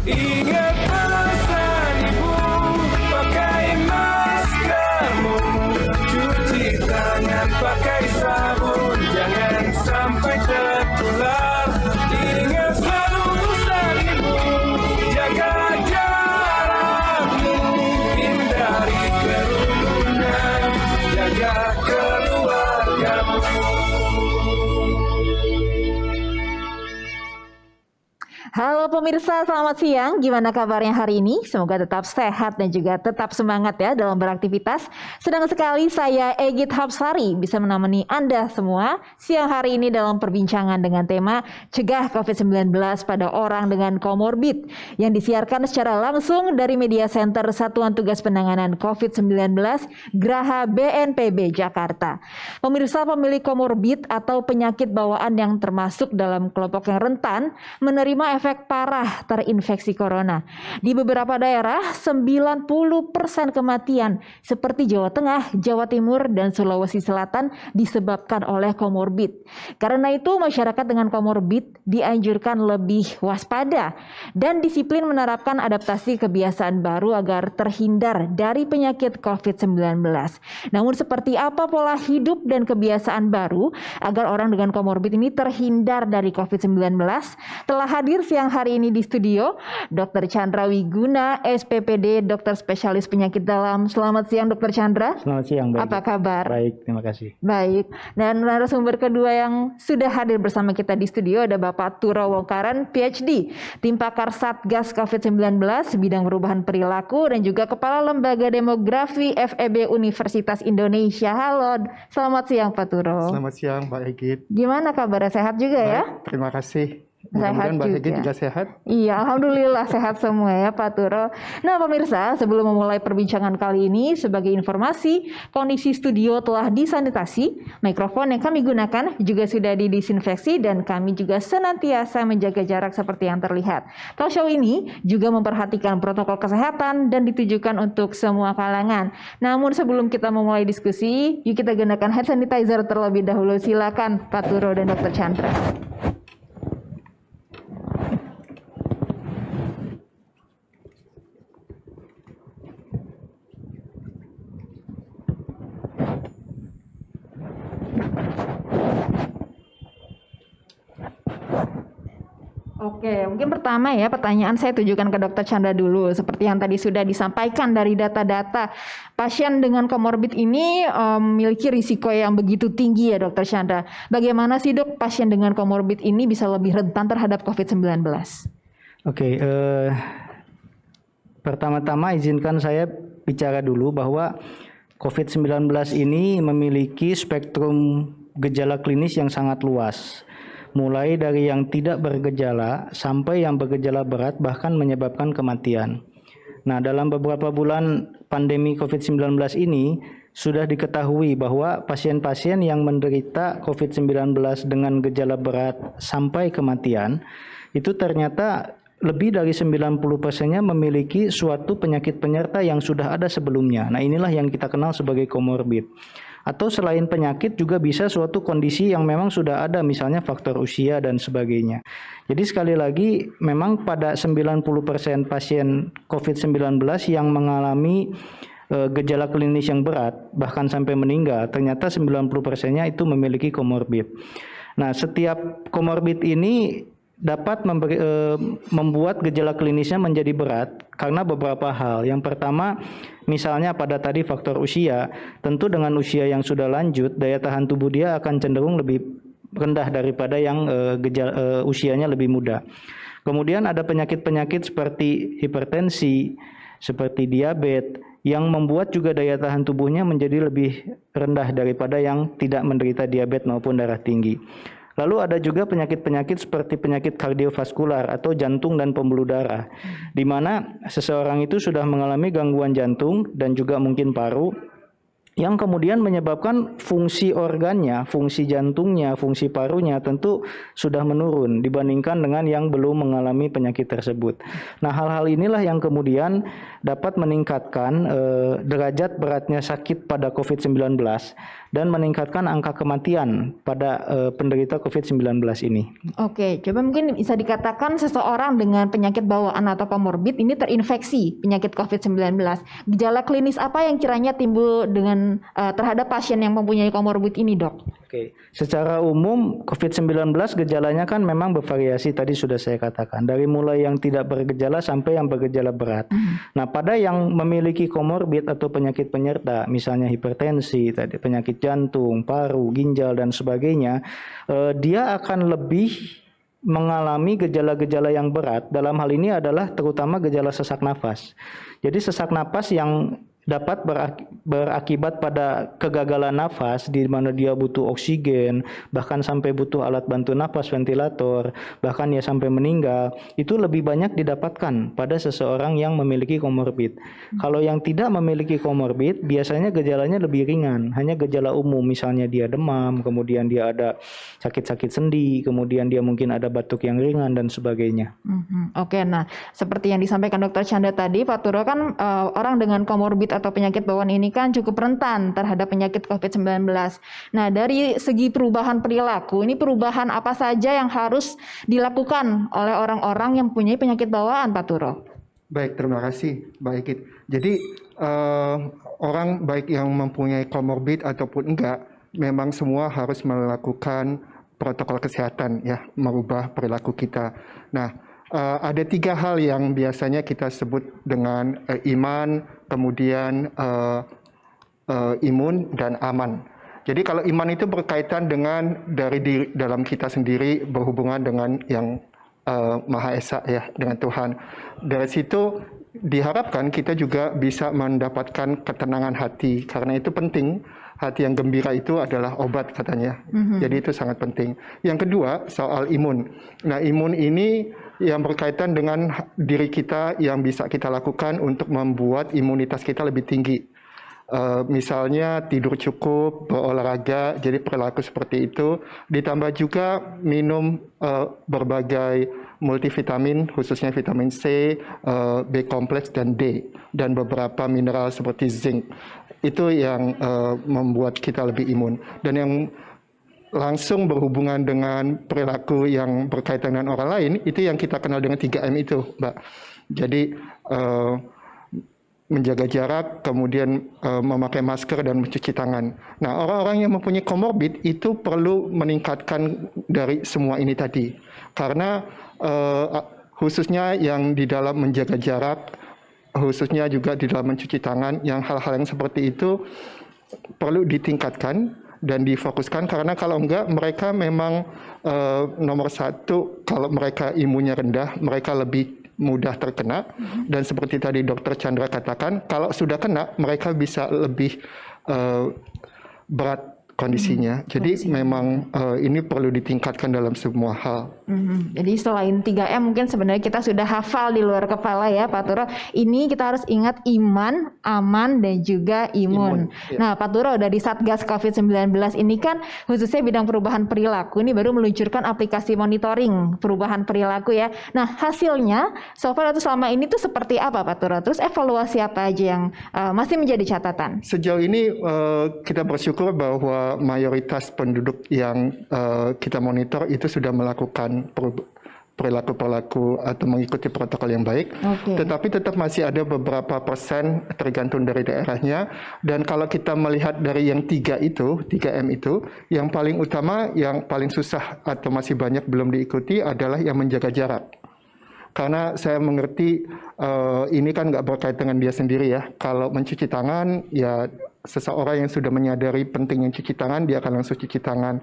Ingat pesan ibu, pakai maskermu, cuci tangan pakai sabun, jangan sampai tertular. Ingat selalu pesan ibu, jaga jarakmu, hindari kerumunan, jaga keluargamu. Halo pemirsa, selamat siang. Gimana kabarnya hari ini? Semoga tetap sehat dan juga tetap semangat ya dalam beraktivitas. Senang sekali saya Egit Hapsari bisa menemani Anda semua siang hari ini dalam perbincangan dengan tema Cegah COVID-19 pada orang dengan komorbid yang disiarkan secara langsung dari Media Center Satuan Tugas Penanganan COVID-19 Graha BNPB Jakarta. Pemirsa, pemilik komorbid atau penyakit bawaan yang termasuk dalam kelompok yang rentan menerima efek parah terinfeksi corona. Di beberapa daerah, 90% kematian seperti Jawa Tengah, Jawa Timur, dan Sulawesi Selatan disebabkan oleh komorbid. Karena itu, masyarakat dengan komorbid dianjurkan lebih waspada dan disiplin menerapkan adaptasi kebiasaan baru agar terhindar dari penyakit COVID-19. Namun seperti apa pola hidup dan kebiasaan baru agar orang dengan komorbid ini terhindar dari COVID-19? Telah hadir siang hari ini di studio Dr. Chandra Wiguna, SPPD, dokter spesialis penyakit dalam. Selamat siang Dr. Chandra. Selamat siang, baik. Apa kabar? Baik, terima kasih. Baik. Dan narasumber kedua yang sudah hadir bersama kita di studio ada Bapak Turo Wongkaran, PhD, Tim Pakar Satgas COVID-19, bidang perubahan perilaku dan juga Kepala Lembaga Demografi FEB Universitas Indonesia. Halo, selamat siang Pak Turo. Selamat siang, Mbak Egit. Gimana kabarnya, sehat juga ya? Terima kasih. Sehat Mudah-mudahan Mbak Egit juga. juga sehat. Iya, alhamdulillah sehat semua ya Pak Turo. Nah pemirsa, sebelum memulai perbincangan kali ini, sebagai informasi, kondisi studio telah disanitasi, mikrofon yang kami gunakan juga sudah didisinfeksi dan kami juga senantiasa menjaga jarak seperti yang terlihat. Talk show ini juga memperhatikan protokol kesehatan dan ditujukan untuk semua kalangan. Namun sebelum kita memulai diskusi, yuk kita gunakan hand sanitizer terlebih dahulu. Silakan Pak Turo dan Dr. Chandra. Oke, mungkin pertama ya pertanyaan saya tujukan ke Dr. Chandra dulu. Seperti yang tadi sudah disampaikan dari data-data, pasien dengan komorbid ini memiliki risiko yang begitu tinggi ya Dr. Chandra. Bagaimana sih dok pasien dengan komorbid ini bisa lebih rentan terhadap COVID-19? Oke, pertama-tama izinkan saya bicara dulu bahwa COVID-19 ini memiliki spektrum gejala klinis yang sangat luas. Mulai dari yang tidak bergejala sampai yang bergejala berat bahkan menyebabkan kematian. Nah, dalam beberapa bulan pandemi COVID-19 ini sudah diketahui bahwa pasien-pasien yang menderita COVID-19 dengan gejala berat sampai kematian itu ternyata lebih dari 90%-nya memiliki suatu penyakit penyerta yang sudah ada sebelumnya. Nah, inilah yang kita kenal sebagai komorbid. Atau selain penyakit juga bisa suatu kondisi yang memang sudah ada, misalnya faktor usia dan sebagainya. Jadi sekali lagi memang pada 90% pasien COVID-19 yang mengalami gejala klinis yang berat bahkan sampai meninggal, ternyata 90%-nya itu memiliki komorbid. Nah, setiap komorbid ini dapat membuat gejala klinisnya menjadi berat karena beberapa hal. Yang pertama, misalnya pada tadi faktor usia, tentu dengan usia yang sudah lanjut, daya tahan tubuh dia akan cenderung lebih rendah daripada yang usianya lebih muda. Kemudian ada penyakit-penyakit seperti hipertensi, seperti diabetes, yang membuat juga daya tahan tubuhnya menjadi lebih rendah daripada yang tidak menderita diabetes maupun darah tinggi. Lalu ada juga penyakit-penyakit seperti penyakit kardiovaskular atau jantung dan pembuluh darah, di mana seseorang itu sudah mengalami gangguan jantung dan juga mungkin paru, yang kemudian menyebabkan fungsi organnya, fungsi jantungnya, fungsi parunya tentu sudah menurun dibandingkan dengan yang belum mengalami penyakit tersebut. Nah, hal-hal inilah yang kemudian dapat meningkatkan derajat beratnya sakit pada COVID-19 dan meningkatkan angka kematian pada penderita COVID-19 ini. Oke, coba mungkin bisa dikatakan seseorang dengan penyakit bawaan atau komorbid ini terinfeksi penyakit COVID-19. Gejala klinis apa yang kiranya timbul dengan terhadap pasien yang mempunyai komorbid ini, Dok? Oke, secara umum COVID-19 gejalanya kan memang bervariasi, tadi sudah saya katakan. Dari mulai yang tidak bergejala sampai yang bergejala berat. Nah, pada yang memiliki komorbid atau penyakit penyerta, misalnya hipertensi, tadi penyakit jantung, paru, ginjal, dan sebagainya, dia akan lebih mengalami gejala-gejala yang berat. Dalam hal ini adalah terutama gejala sesak nafas. Jadi sesak nafas yang dapat berakibat pada kegagalan nafas di mana dia butuh oksigen, bahkan sampai butuh alat bantu nafas, ventilator, bahkan ya sampai meninggal, itu lebih banyak didapatkan pada seseorang yang memiliki komorbid. Kalau yang tidak memiliki komorbid, biasanya gejalanya lebih ringan, hanya gejala umum, misalnya dia demam, kemudian dia ada sakit-sakit sendi, kemudian dia mungkin ada batuk yang ringan dan sebagainya. Oke, nah seperti yang disampaikan Dr. Chandra tadi, Pak Turo, kan orang dengan komorbid atau penyakit bawaan ini kan cukup rentan terhadap penyakit COVID-19. Nah, dari segi perubahan perilaku, ini perubahan apa saja yang harus dilakukan oleh orang-orang yang mempunyai penyakit bawaan, Pak Turo? Baik, terima kasih, Mbak Ikit. Jadi, orang baik yang mempunyai komorbid ataupun enggak, memang semua harus melakukan protokol kesehatan, ya, merubah perilaku kita. Nah, ada 3 hal yang biasanya kita sebut dengan iman, kemudian imun, dan aman. Jadi kalau iman itu berkaitan dengan dari dalam kita sendiri, berhubungan dengan yang Maha Esa, ya, dengan Tuhan. Dari situ diharapkan kita juga bisa mendapatkan ketenangan hati, karena itu penting. Hati yang gembira itu adalah obat, katanya. Jadi itu sangat penting. Yang kedua, soal imun. Nah, imun ini yang berkaitan dengan diri kita yang bisa kita lakukan untuk membuat imunitas kita lebih tinggi. Misalnya tidur cukup, berolahraga, jadi perilaku seperti itu. Ditambah juga minum berbagai multivitamin, khususnya vitamin C, B kompleks, dan D, dan beberapa mineral seperti zinc. Itu yang membuat kita lebih imun. Dan yang langsung berhubungan dengan perilaku yang berkaitan dengan orang lain, itu yang kita kenal dengan 3M itu, Mbak. Jadi menjaga jarak, kemudian memakai masker, dan mencuci tangan. Nah, orang-orang yang mempunyai komorbid itu perlu meningkatkan dari semua ini tadi. Karena khususnya yang di dalam menjaga jarak, khususnya juga di dalam mencuci tangan, yang hal-hal yang seperti itu perlu ditingkatkan dan difokuskan, karena kalau enggak mereka memang nomor 1, kalau mereka imunnya rendah, mereka lebih mudah terkena, dan seperti tadi Dr. Chandra katakan, kalau sudah kena mereka bisa lebih berat kondisinya. Jadi memang ini perlu ditingkatkan dalam semua hal. Jadi selain 3M mungkin sebenarnya kita sudah hafal di luar kepala, ya Pak Turo. Ini kita harus ingat iman, aman, dan juga imun. Ya. Nah, Pak Turo, dari Satgas COVID-19 ini kan khususnya bidang perubahan perilaku ini baru meluncurkan aplikasi monitoring perubahan perilaku, ya. Nah, hasilnya so far atau selama ini tuh seperti apa, Pak Turo? Terus evaluasi apa aja yang masih menjadi catatan? Sejauh ini kita bersyukur bahwa mayoritas penduduk yang kita monitor itu sudah melakukan perilaku-perilaku atau mengikuti protokol yang baik. Tetapi tetap masih ada beberapa persen tergantung dari daerahnya. Dan kalau kita melihat dari yang 3M itu, yang paling utama, yang paling susah atau masih banyak belum diikuti adalah yang menjaga jarak. Karena saya mengerti ini kan nggak berkaitan dengan dia sendiri, ya. Kalau mencuci tangan, ya seseorang yang sudah menyadari pentingnya cuci tangan, dia akan langsung cuci tangan.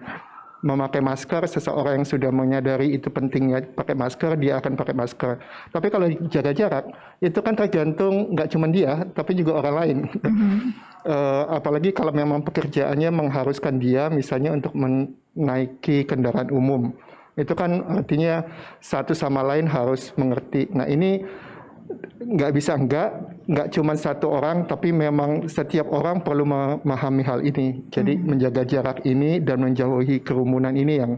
Memakai masker, seseorang yang sudah menyadari itu pentingnya pakai masker, dia akan pakai masker. Tapi kalau jaga jarak, itu kan tergantung nggak cuma dia, tapi juga orang lain. Apalagi kalau memang pekerjaannya mengharuskan dia, misalnya untuk menaiki kendaraan umum. Itu kan artinya satu sama lain harus mengerti. Nah, ini nggak bisa nggak cuma satu orang, tapi memang setiap orang perlu memahami hal ini. Jadi menjaga jarak ini dan menjauhi kerumunan ini yang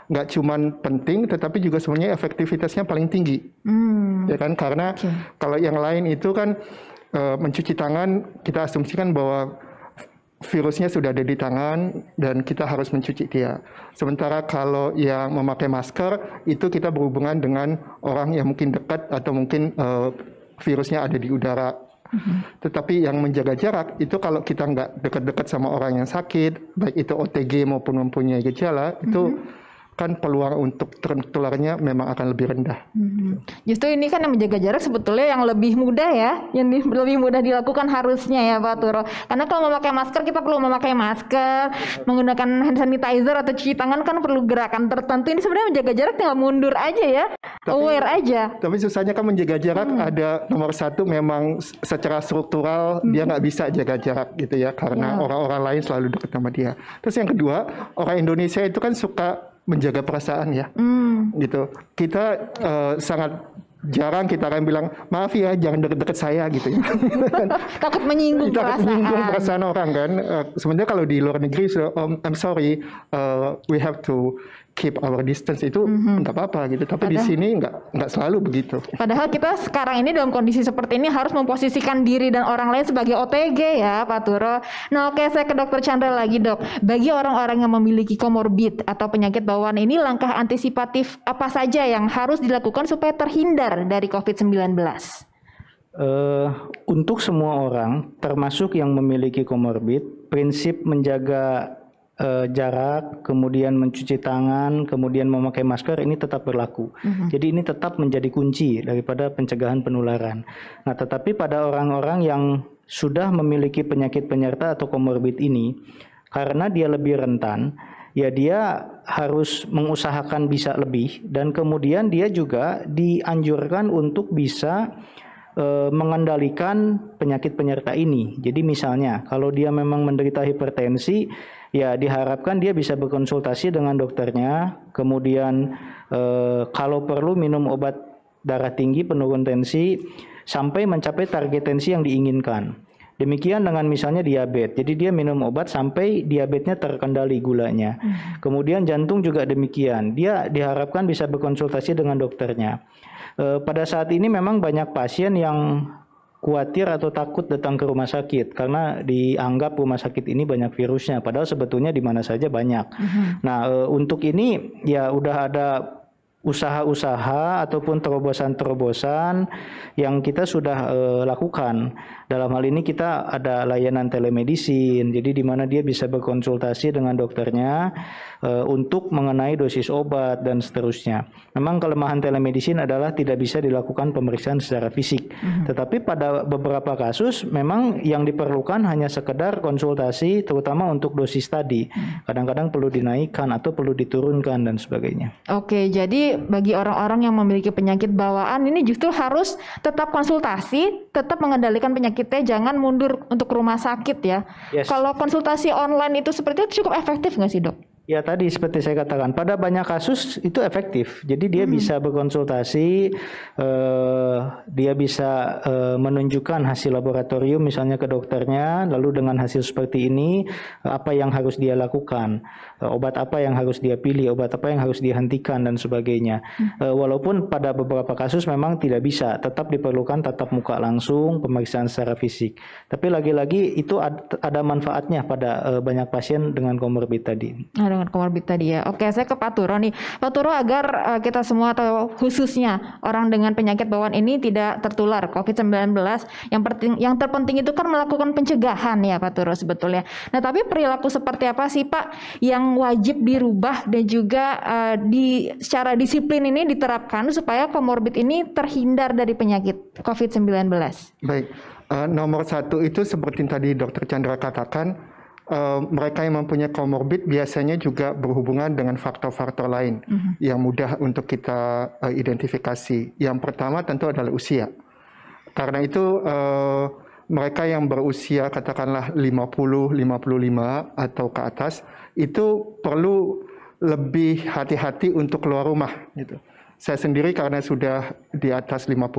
nggak cuma penting, tetapi juga sebenarnya efektivitasnya paling tinggi. Ya kan, karena kalau yang lain itu kan mencuci tangan, kita asumsikan bahwa virusnya sudah ada di tangan dan kita harus mencuci dia. Sementara kalau yang memakai masker itu kita berhubungan dengan orang yang mungkin dekat atau mungkin virusnya ada di udara. Tetapi yang menjaga jarak itu kalau kita nggak dekat-dekat sama orang yang sakit, baik itu OTG maupun mempunyai gejala, itu kan peluang untuk tertularnya memang akan lebih rendah. Justru ini kan yang menjaga jarak sebetulnya yang lebih mudah ya, yang lebih mudah dilakukan harusnya ya Pak Turo. Karena kalau memakai masker kita perlu memakai masker, menggunakan hand sanitizer atau cuci tangan kan perlu gerakan tertentu. Ini sebenarnya menjaga jarak tinggal mundur aja ya, aware aja. Tapi susahnya kan menjaga jarak ada nomor satu memang secara struktural dia nggak bisa jaga jarak gitu ya, karena orang-orang lain selalu dekat sama dia. Terus yang kedua, orang Indonesia itu kan suka menjaga perasaan ya, gitu. Kita sangat jarang kita akan bilang maaf ya jangan deket-deket saya gitu ya. Takut menyinggung perasaan orang kan. Sebenarnya kalau di luar negeri, I'm sorry, we have to keep our distance itu nggak apa-apa gitu. Tapi di sini nggak selalu begitu. Padahal kita sekarang ini dalam kondisi seperti ini harus memposisikan diri dan orang lain sebagai OTG ya Pak Turo. Nah oke, saya ke Dokter Chandra lagi dok. Bagi orang-orang yang memiliki komorbid atau penyakit bawaan ini, langkah antisipatif apa saja yang harus dilakukan supaya terhindar dari COVID-19? Untuk semua orang, termasuk yang memiliki komorbid, prinsip menjaga jarak, kemudian mencuci tangan, kemudian memakai masker ini tetap berlaku. Jadi ini tetap menjadi kunci daripada pencegahan penularan. Nah, tetapi pada orang-orang yang sudah memiliki penyakit penyerta atau komorbid ini, karena dia lebih rentan, ya dia harus mengusahakan bisa lebih, dan kemudian dia juga dianjurkan untuk bisa mengendalikan penyakit penyerta ini. Jadi misalnya kalau dia memang menderita hipertensi, ya diharapkan dia bisa berkonsultasi dengan dokternya, kemudian kalau perlu minum obat darah tinggi penurun tensi sampai mencapai target tensi yang diinginkan. Demikian dengan misalnya diabetes, jadi dia minum obat sampai diabetesnya terkendali gulanya. Kemudian jantung juga demikian, dia diharapkan bisa berkonsultasi dengan dokternya. Pada saat ini memang banyak pasien yang khawatir atau takut datang ke rumah sakit karena dianggap rumah sakit ini banyak virusnya, padahal sebetulnya di mana saja banyak. Nah, untuk ini ya udah ada usaha-usaha ataupun terobosan-terobosan yang kita sudah lakukan. Dalam hal ini kita ada layanan telemedicine, jadi di mana dia bisa berkonsultasi dengan dokternya untuk mengenai dosis obat dan seterusnya. Memang kelemahan telemedicine adalah tidak bisa dilakukan pemeriksaan secara fisik. Tetapi pada beberapa kasus memang yang diperlukan hanya sekedar konsultasi, terutama untuk dosis tadi. Kadang-kadang perlu dinaikkan atau perlu diturunkan dan sebagainya. Oke, jadi bagi orang-orang yang memiliki penyakit bawaan ini justru harus tetap konsultasi, tetap mengendalikan penyakitnya, jangan mundur untuk rumah sakit ya. Yes. Kalau konsultasi online itu seperti itu cukup efektif nggak sih dok? Ya tadi seperti saya katakan, pada banyak kasus itu efektif. Jadi dia bisa berkonsultasi, dia bisa menunjukkan hasil laboratorium misalnya ke dokternya, lalu dengan hasil seperti ini apa yang harus dia lakukan, obat apa yang harus dia pilih, obat apa yang harus dihentikan dan sebagainya. Walaupun pada beberapa kasus memang tidak bisa, tetap diperlukan tatap muka langsung, pemeriksaan secara fisik. Tapi lagi-lagi itu ada manfaatnya pada banyak pasien dengan komorbid tadi. Dengan komorbid tadi ya. Oke, saya ke Pak Turo nih. Pak Turo, agar kita semua atau khususnya orang dengan penyakit bawaan ini tidak tertular COVID-19, yang terpenting itu kan melakukan pencegahan ya Pak Turo sebetulnya. Nah, tapi perilaku seperti apa sih Pak yang wajib dirubah dan juga secara disiplin ini diterapkan supaya komorbid ini terhindar dari penyakit COVID-19? Baik, nomor satu itu seperti tadi Dokter Chandra katakan, mereka yang mempunyai komorbid biasanya juga berhubungan dengan faktor-faktor lain yang mudah untuk kita identifikasi. Yang pertama tentu adalah usia. Karena itu mereka yang berusia katakanlah 50, 55 atau ke atas itu perlu lebih hati-hati untuk keluar rumah gitu. Saya sendiri karena sudah di atas 50,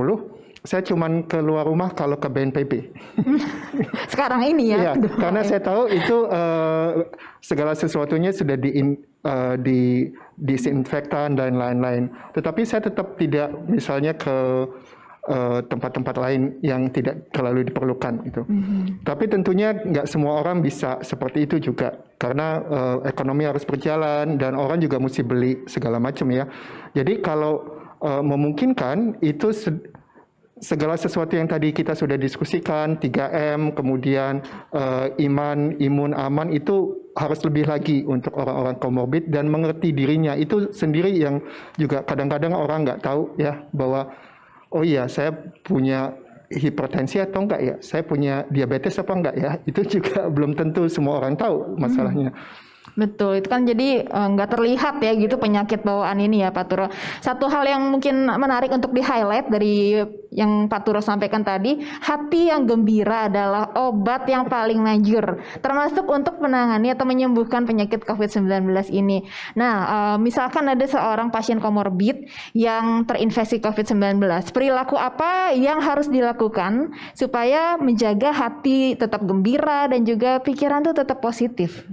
saya cuman keluar rumah kalau ke BNPB. Sekarang ini ya? Iya, karena saya tahu itu segala sesuatunya sudah disinfektan dan lain-lain. Tetapi saya tetap tidak misalnya ke tempat-tempat lain yang tidak terlalu diperlukan gitu. Tapi tentunya nggak semua orang bisa seperti itu juga, karena ekonomi harus berjalan dan orang juga mesti beli segala macam ya. Jadi kalau memungkinkan itu segala sesuatu yang tadi kita sudah diskusikan, 3M, kemudian imun, aman, itu harus lebih lagi untuk orang-orang komorbid dan mengerti dirinya. Itu sendiri yang juga kadang-kadang orang nggak tahu ya, bahwa oh iya saya punya hipertensi atau enggak ya, saya punya diabetes apa enggak ya, itu juga belum tentu semua orang tahu masalahnya. Betul, itu kan jadi nggak terlihat ya gitu penyakit bawaan ini ya Pak Turo. Satu hal yang mungkin menarik untuk di-highlight dari yang Pak Turo sampaikan tadi, hati yang gembira adalah obat yang paling manjur, termasuk untuk menangani atau menyembuhkan penyakit COVID-19 ini. Nah, misalkan ada seorang pasien komorbid yang terinfeksi COVID-19, perilaku apa yang harus dilakukan supaya menjaga hati tetap gembira dan juga pikiran tuh tetap positif?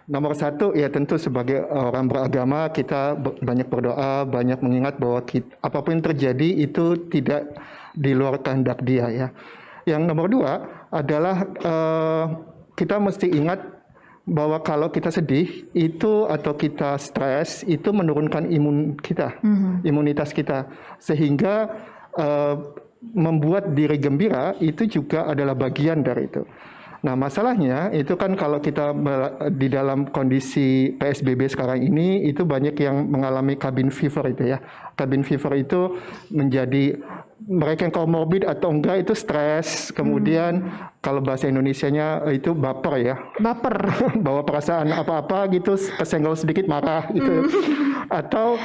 Nomor satu ya tentu sebagai orang beragama kita banyak berdoa, banyak mengingat bahwa apapun yang terjadi itu tidak di luar kehendak Dia ya. Yang nomor dua adalah kita mesti ingat bahwa kalau kita sedih itu atau kita stres itu menurunkan imunitas kita, sehingga membuat diri gembira itu juga adalah bagian dari itu. Nah, masalahnya itu kan kalau kita di dalam kondisi PSBB sekarang ini itu banyak yang mengalami cabin fever itu ya. Cabin fever itu menjadi mereka yang komorbid atau enggak itu stres, kemudian kalau bahasa Indonesianya itu baper ya. Baper. Bawa perasaan apa-apa gitu, kesenggol sedikit marah gitu. Atau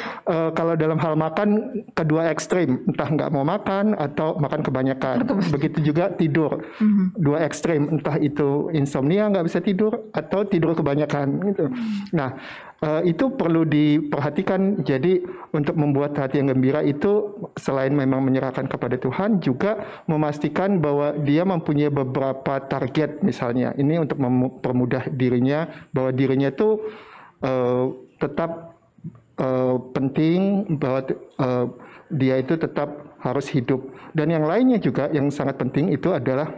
kalau dalam hal makan kedua ekstrim, entah nggak mau makan atau makan kebanyakan. Begitu juga tidur, dua ekstrim, entah itu insomnia nggak bisa tidur atau tidur kebanyakan gitu. Nah, itu perlu diperhatikan. Jadi untuk membuat hati yang gembira itu selain memang menyerahkan kepada Tuhan, juga memastikan bahwa dia mempunyai beberapa target misalnya. Ini untuk mempermudah dirinya, bahwa dirinya itu tetap penting, bahwa dia itu tetap harus hidup. Dan yang lainnya juga yang sangat penting itu adalah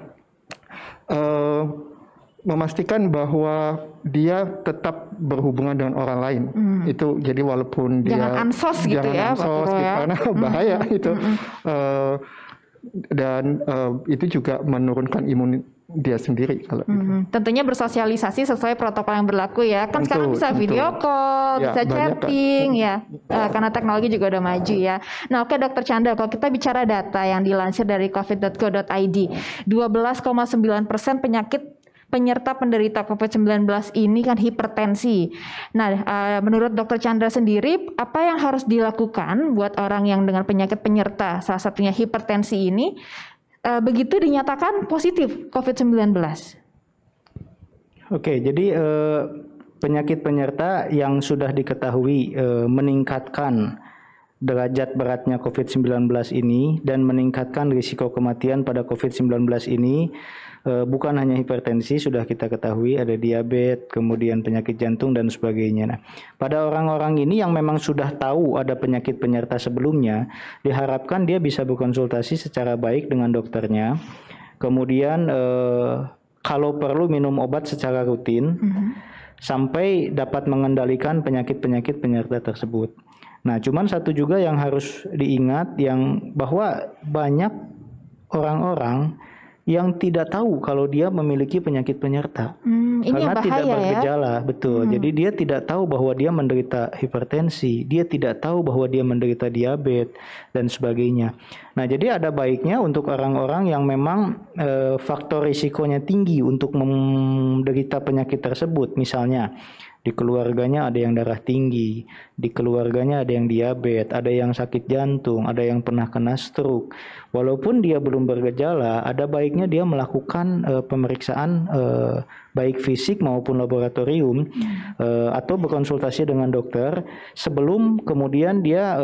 memastikan bahwa dia tetap berhubungan dengan orang lain. Itu jadi walaupun dia jangan ansos gitu ya, ansos, gitu, ya, karena bahaya itu. Dan itu juga menurunkan imun dia sendiri kalau gitu. Tentunya bersosialisasi sesuai protokol yang berlaku ya. Kan sekarang bisa video call, ya, bisa chatting ya. Karena teknologi juga udah maju ya. Nah, oke Dokter Chandra, kalau kita bicara data yang dilansir dari covid.go.id, 12,9% penyerta penderita COVID-19 ini kan hipertensi. Nah, menurut Dokter Chandra sendiri, apa yang harus dilakukan buat orang yang dengan penyakit penyerta, salah satunya hipertensi ini, begitu dinyatakan positif COVID-19? Oke, jadi penyakit penyerta yang sudah diketahui meningkatkan derajat beratnya COVID-19 ini dan meningkatkan risiko kematian pada COVID-19 ini, bukan hanya hipertensi, sudah kita ketahui ada diabetes, kemudian penyakit jantung dan sebagainya. Nah, pada orang-orang ini yang memang sudah tahu ada penyakit penyerta sebelumnya, diharapkan dia bisa berkonsultasi secara baik dengan dokternya. Kemudian kalau perlu minum obat secara rutin sampai dapat mengendalikan penyakit-penyakit penyerta tersebut. Nah, cuman satu juga yang harus diingat, yang bahwa banyak orang-orang yang tidak tahu kalau dia memiliki penyakit penyerta. Ini karena bahaya, tidak bergejala, ya? Betul. Jadi dia tidak tahu bahwa dia menderita hipertensi, dia tidak tahu bahwa dia menderita diabetes dan sebagainya. Nah, jadi ada baiknya untuk orang-orang yang memang faktor risikonya tinggi untuk menderita penyakit tersebut, misalnya di keluarganya ada yang darah tinggi, di keluarganya ada yang diabetes, ada yang sakit jantung, ada yang pernah kena stroke. Walaupun dia belum bergejala, ada baiknya dia melakukan pemeriksaan baik fisik maupun laboratorium atau berkonsultasi dengan dokter sebelum kemudian dia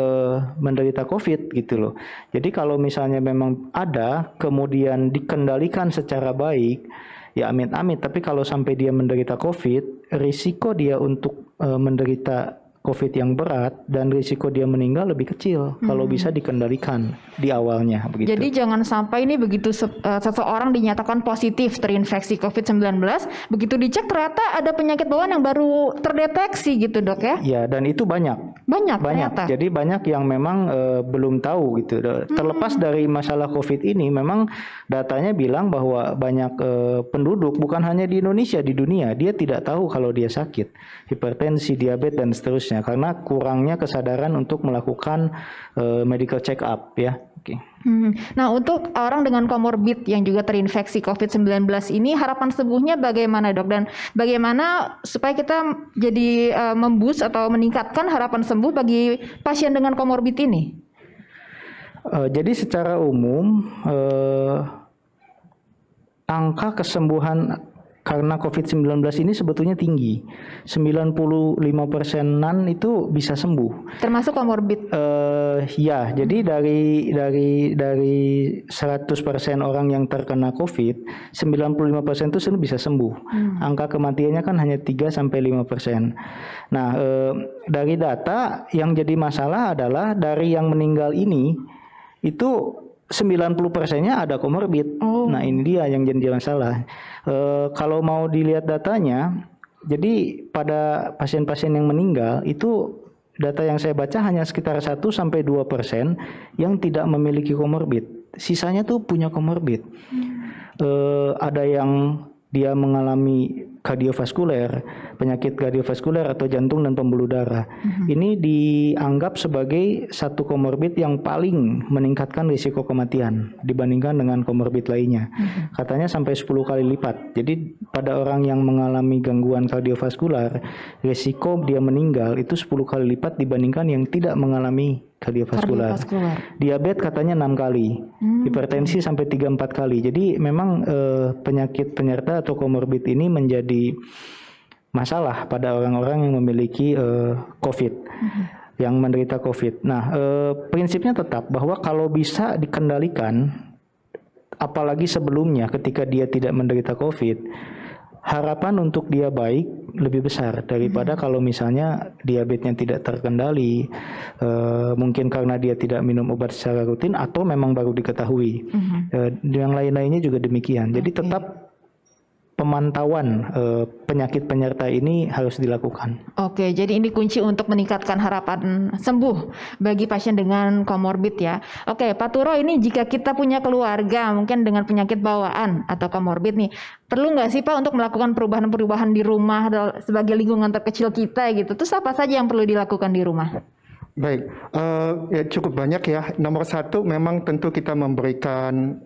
menderita COVID gitu loh. Jadi kalau misalnya memang ada kemudian dikendalikan secara baik, ya amit-amit, tapi kalau sampai dia menderita COVID, risiko dia untuk menderita COVID yang berat dan risiko dia meninggal lebih kecil kalau bisa dikendalikan di awalnya begitu. Jadi jangan sampai ini begitu seseorang dinyatakan positif terinfeksi COVID-19, begitu dicek ternyata ada penyakit bawaan yang baru terdeteksi gitu dok ya? Ya, dan itu banyak. Ternyata. Jadi banyak yang memang belum tahu gitu. Terlepas dari masalah COVID ini, memang datanya bilang bahwa banyak penduduk bukan hanya di Indonesia, di dunia dia tidak tahu kalau dia sakit hipertensi, diabetes dan seterusnya. Karena kurangnya kesadaran untuk melakukan medical check up ya. Oke. Nah untuk orang dengan komorbid yang juga terinfeksi COVID-19 ini harapan sembuhnya bagaimana dok? Dan bagaimana supaya kita jadi memboost atau meningkatkan harapan sembuh bagi pasien dengan komorbid ini? Jadi secara umum angka kesembuhan karena COVID-19 ini sebetulnya tinggi. 95%-an itu bisa sembuh. Termasuk komorbid? Ya, jadi dari 100% orang yang terkena COVID, 95% itu bisa sembuh. Angka kematiannya kan hanya 3-5%. Nah, dari data yang jadi masalah adalah dari yang meninggal ini, itu 90%-nya ada komorbid. Nah, ini dia yang jadi masalah. Kalau mau dilihat datanya, jadi pada pasien-pasien yang meninggal itu data yang saya baca hanya sekitar 1-2% yang tidak memiliki komorbid. Sisanya tuh punya komorbid. Ada yang dia mengalami kardiovaskuler, penyakit kardiovaskuler atau jantung dan pembuluh darah. Ini dianggap sebagai satu komorbid yang paling meningkatkan risiko kematian dibandingkan dengan komorbid lainnya. Katanya sampai 10 kali lipat. Jadi pada orang yang mengalami gangguan kardiovaskuler, risiko dia meninggal itu 10 kali lipat dibandingkan yang tidak mengalami kardiovaskuler. Diabetes katanya 6 kali, hipertensi sampai 3-4 kali. Jadi memang penyakit penyerta atau komorbid ini menjadi masalah pada orang-orang yang memiliki COVID, yang menderita COVID. Nah, prinsipnya tetap bahwa kalau bisa dikendalikan, apalagi sebelumnya ketika dia tidak menderita COVID, harapan untuk dia baik lebih besar daripada kalau misalnya diabetesnya tidak terkendali, mungkin karena dia tidak minum obat secara rutin atau memang baru diketahui. Yang lain-lainnya juga demikian. Jadi tetap pemantauan penyakit penyerta ini harus dilakukan. Oke, jadi ini kunci untuk meningkatkan harapan sembuh bagi pasien dengan komorbid ya. Oke, Pak Turo, ini jika kita punya keluarga mungkin dengan penyakit bawaan atau komorbid nih, perlu nggak sih Pak untuk melakukan perubahan-perubahan di rumah sebagai lingkungan terkecil kita gitu? Terus apa saja yang perlu dilakukan di rumah? Baik, ya cukup banyak ya. Nomor satu memang tentu kita memberikan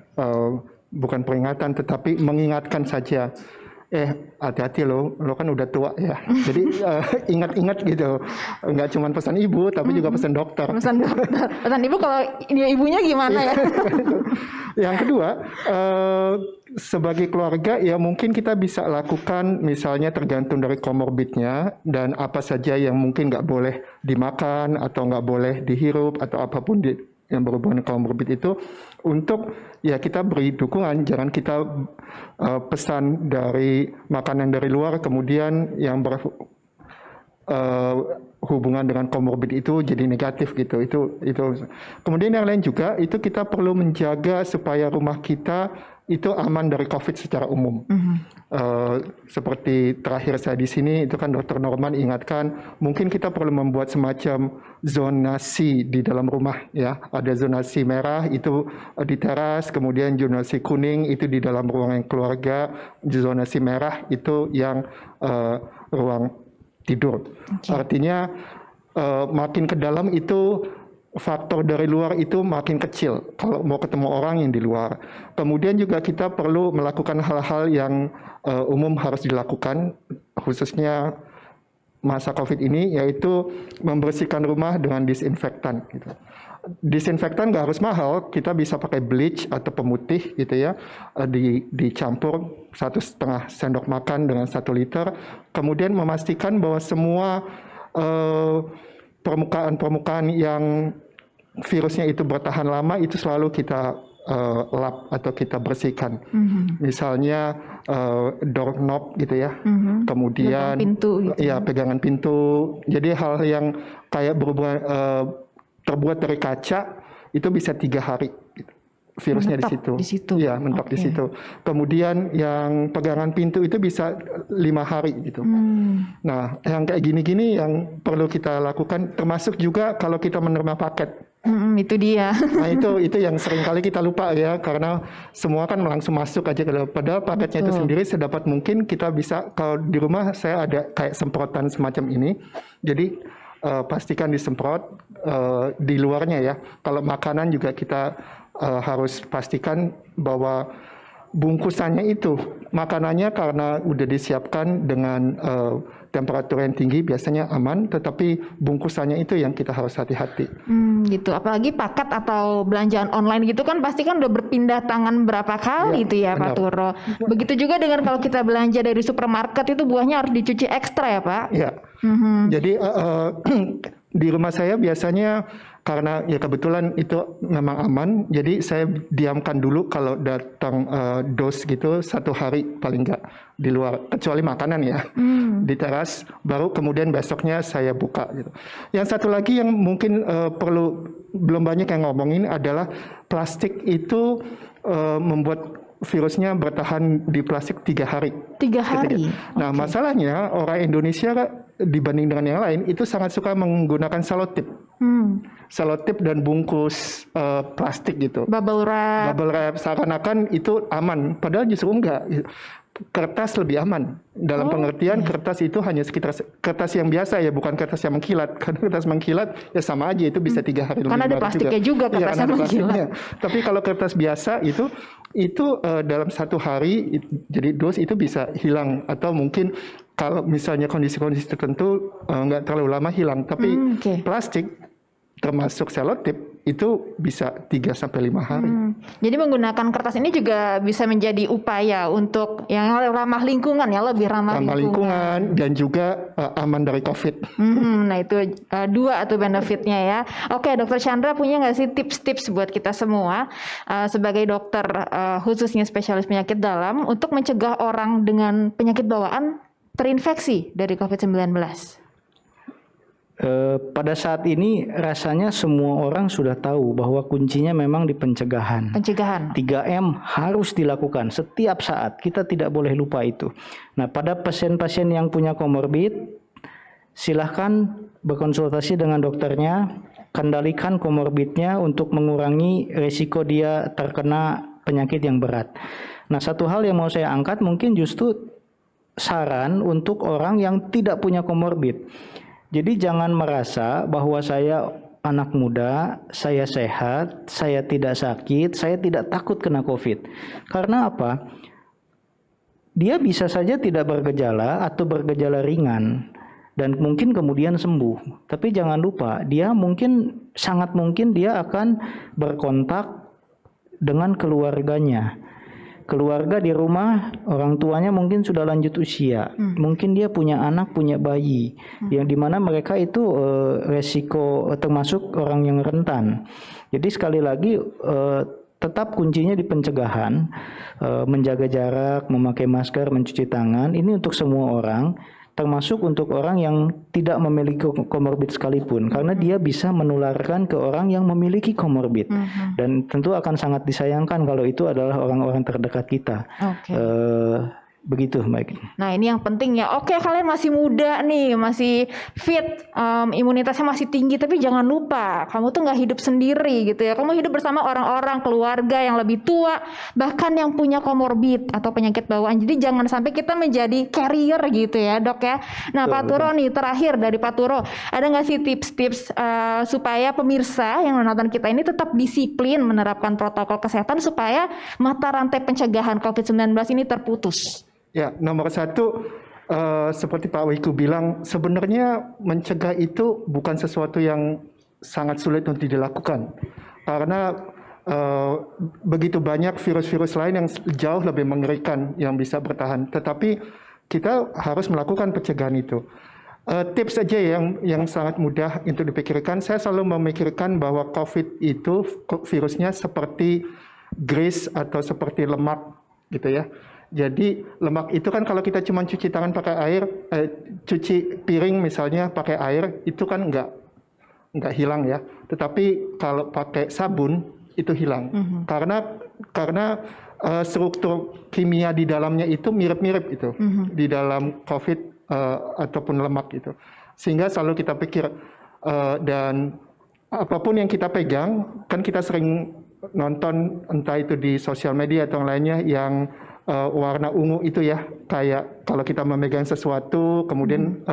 bukan peringatan tetapi mengingatkan saja. Hati-hati lo kan udah tua ya. Jadi ingat-ingat gitu. Enggak cuma pesan ibu tapi juga pesan dokter. Pesan dokter. Pesan ibu kalau dia ibunya gimana ya? Yang kedua, sebagai keluarga ya mungkin kita bisa lakukan misalnya tergantung dari komorbidnya dan apa saja yang mungkin nggak boleh dimakan atau nggak boleh dihirup atau apapun yang berhubungan dengan komorbid itu, untuk ya kita beri dukungan, jangan kita pesan dari makanan dari luar kemudian yang berhubungan dengan komorbid itu jadi negatif gitu. Itu kemudian yang lain juga itu kita perlu menjaga supaya rumah kita itu aman dari COVID secara umum. Seperti terakhir saya di sini itu kan Dr. Norman ingatkan, mungkin kita perlu membuat semacam zonasi di dalam rumah ya. Ada zonasi merah itu di teras, kemudian zonasi kuning itu di dalam ruangan keluarga, zonasi merah itu yang ruang tidur. Artinya makin ke dalam itu faktor dari luar itu makin kecil kalau mau ketemu orang yang di luar. Kemudian juga kita perlu melakukan hal-hal yang umum harus dilakukan khususnya masa COVID ini, yaitu membersihkan rumah dengan disinfektan gitu. Disinfektan nggak harus mahal, kita bisa pakai bleach atau pemutih gitu ya, dicampur 1,5 sendok makan dengan 1 liter, kemudian memastikan bahwa semua permukaan-permukaan yang virusnya itu bertahan lama itu selalu kita lap atau kita bersihkan. Misalnya doorknob gitu ya. Kemudian pintu gitu. ya pegangan pintu. Jadi hal yang kayak berhubungan terbuat dari kaca itu bisa 3 hari. Virusnya di situ. Ya, mentok di situ. Kemudian yang pegangan pintu itu bisa 5 hari gitu. Nah, yang kayak gini-gini yang perlu kita lakukan, termasuk juga kalau kita menerima paket. Itu dia. Nah, itu yang sering kali kita lupa ya, karena semua kan langsung masuk aja. Padahal paketnya itu sendiri sedapat mungkin kita bisa, kalau di rumah saya ada kayak semprotan semacam ini. Jadi pastikan disemprot di luarnya ya. Kalau makanan juga kita harus pastikan bahwa bungkusannya itu, makanannya karena udah disiapkan dengan temperatur yang tinggi biasanya aman, tetapi bungkusannya itu yang kita harus hati-hati. Gitu, apalagi paket atau belanjaan online gitu kan pasti kan udah berpindah tangan berapa kali itu ya Pak Turo. Begitu juga dengan kalau kita belanja dari supermarket itu buahnya harus dicuci ekstra ya Pak? Ya, jadi di rumah saya biasanya karena ya kebetulan itu memang aman, jadi saya diamkan dulu kalau datang dos gitu 1 hari paling enggak di luar, kecuali makanan ya, di teras, baru kemudian besoknya saya buka gitu. Yang satu lagi yang mungkin belum banyak yang ngomongin adalah plastik itu membuat virusnya bertahan di plastik 3 hari. 3 hari? Nah, masalahnya orang Indonesia dibanding dengan yang lain itu sangat suka menggunakan selotip. Selotip dan bungkus plastik gitu. Bubble wrap seakan-akan itu aman, padahal justru enggak. Kertas lebih aman. Dalam pengertian kertas itu hanya sekitar kertas yang biasa ya, bukan kertas yang mengkilat. Karena kertas mengkilat ya sama aja, itu bisa 3 hari lebih. Karena ada plastiknya juga kertas yang mengkilat. Tapi kalau kertas biasa itu dalam 1 hari jadi dos itu bisa hilang, atau mungkin kalau misalnya kondisi-kondisi tertentu nggak terlalu lama hilang. Tapi plastik termasuk selotip itu bisa 3-5 hari. Jadi menggunakan kertas ini juga bisa menjadi upaya untuk yang ramah lingkungan ya, lebih ramah lingkungan dan juga aman dari COVID. Nah itu 2 atau benefitnya ya. Oke, Dokter Chandra punya nggak sih tips-tips buat kita semua sebagai dokter khususnya spesialis penyakit dalam untuk mencegah orang dengan penyakit bawaan terinfeksi dari COVID-19? Pada saat ini rasanya semua orang sudah tahu bahwa kuncinya memang di pencegahan. 3M harus dilakukan setiap saat. Kita tidak boleh lupa itu. Nah, pada pasien-pasien yang punya komorbid, silahkan berkonsultasi dengan dokternya, kendalikan komorbidnya untuk mengurangi risiko dia terkena penyakit yang berat. Nah, satu hal yang mau saya angkat mungkin justru saran untuk orang yang tidak punya komorbid. Jadi jangan merasa bahwa saya anak muda, saya sehat, saya tidak sakit, saya tidak takut kena COVID. Karena apa? Dia bisa saja tidak bergejala atau bergejala ringan dan mungkin kemudian sembuh. Tapi jangan lupa, sangat mungkin dia akan berkontak dengan keluarganya. Keluarga di rumah, orang tuanya mungkin sudah lanjut usia, mungkin dia punya anak, punya bayi, yang dimana mereka itu resiko termasuk orang yang rentan. Jadi sekali lagi tetap kuncinya di pencegahan, menjaga jarak, memakai masker, mencuci tangan, ini untuk semua orang. Termasuk untuk orang yang tidak memiliki komorbid sekalipun, karena dia bisa menularkan ke orang yang memiliki komorbid, dan tentu akan sangat disayangkan kalau itu adalah orang-orang terdekat kita. Begitu, baik. Nah ini yang penting ya. Oke, kalian masih muda nih, masih fit, imunitasnya masih tinggi, tapi jangan lupa kamu tuh nggak hidup sendiri gitu ya. Kamu hidup bersama orang-orang, keluarga yang lebih tua, bahkan yang punya komorbid atau penyakit bawaan. Jadi jangan sampai kita menjadi carrier gitu ya, Dok ya. Nah, Pak Turo nih, terakhir dari Pak Turo, ada nggak sih tips-tips supaya pemirsa yang menonton kita ini tetap disiplin menerapkan protokol kesehatan supaya mata rantai pencegahan COVID-19 ini terputus? Ya, nomor 1, seperti Pak Wiku bilang, sebenarnya mencegah itu bukan sesuatu yang sangat sulit untuk dilakukan. Karena begitu banyak virus-virus lain yang jauh lebih mengerikan yang bisa bertahan. Tetapi kita harus melakukan pencegahan itu. Tips saja yang sangat mudah untuk dipikirkan. Saya selalu memikirkan bahwa COVID itu virusnya seperti grease atau seperti lemak gitu ya. Jadi lemak itu kan kalau kita cuma cuci tangan pakai air, cuci piring misalnya pakai air, itu kan nggak hilang ya. Tetapi kalau pakai sabun itu hilang. Karena struktur kimia di dalamnya itu mirip-mirip itu di dalam COVID ataupun lemak itu. Sehingga selalu kita pikir dan apapun yang kita pegang, kan kita sering nonton entah itu di sosial media atau yang lainnya yang warna ungu itu ya, kayak kalau kita memegang sesuatu kemudian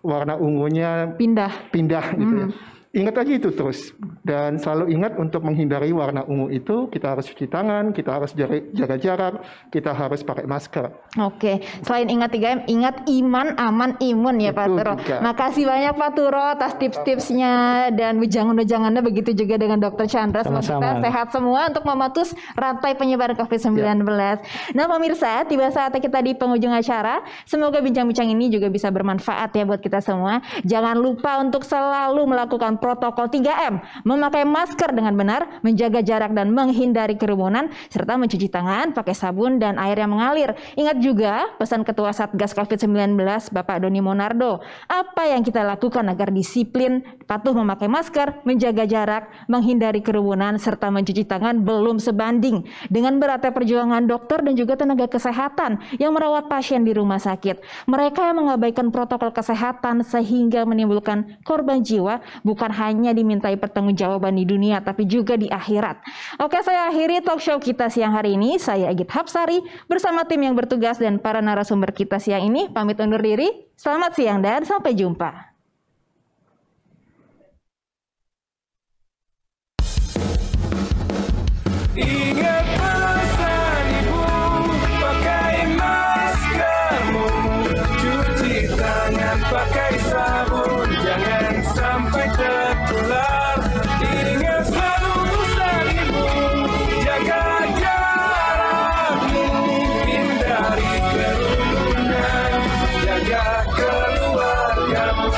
warna ungunya pindah gitu ya. Ingat aja itu terus, dan selalu ingat untuk menghindari warna ungu itu kita harus cuci tangan, kita harus jaga jarak, kita harus pakai masker. Oke, selain ingat 3M, ingat iman, aman, imun ya Pak Turo. Makasih banyak Pak Turo atas tips-tipsnya dan wejangan-wejangannya, begitu juga dengan Dr. Chandra. Semoga kita sehat semua untuk memutus rantai penyebaran COVID-19. Nah pemirsa, tiba saatnya kita di penghujung acara. Semoga bincang-bincang ini juga bisa bermanfaat ya buat kita semua. Jangan lupa untuk selalu melakukan protokol 3M, memakai masker dengan benar, menjaga jarak dan menghindari kerumunan, serta mencuci tangan pakai sabun dan air yang mengalir. Ingat juga pesan Ketua Satgas COVID-19 Bapak Doni Monardo, apa yang kita lakukan agar disiplin, patuh memakai masker, menjaga jarak, menghindari kerumunan, serta mencuci tangan belum sebanding dengan beratnya perjuangan dokter dan juga tenaga kesehatan yang merawat pasien di rumah sakit. Mereka yang mengabaikan protokol kesehatan sehingga menimbulkan korban jiwa bukan hanya dimintai pertanggungjawaban di dunia tapi juga di akhirat. Oke, saya akhiri talk show kita siang hari ini. Saya Egit Hapsari bersama tim yang bertugas dan para narasumber kita siang ini pamit undur diri. Selamat siang dan sampai jumpa. Ingat pesan ibu, pakai maskermu, cuci tangan pakai sabun, jangan sampai tertular. Ingat selalu pesan ibu, jaga jarakmu, hindari kerumunan, jaga keluargamu.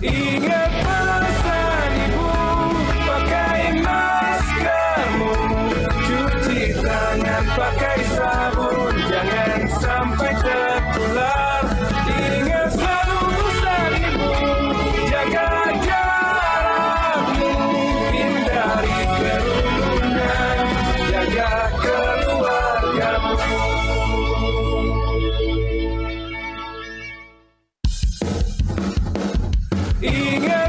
Ingat pesan ibu, pakai maskermu, cuci tangan pakai sabun, jangan sampai tertular. Ingat selalu pesan ibu, jaga jarakmu, hindari kerumunan, jaga keluargamu. Ingat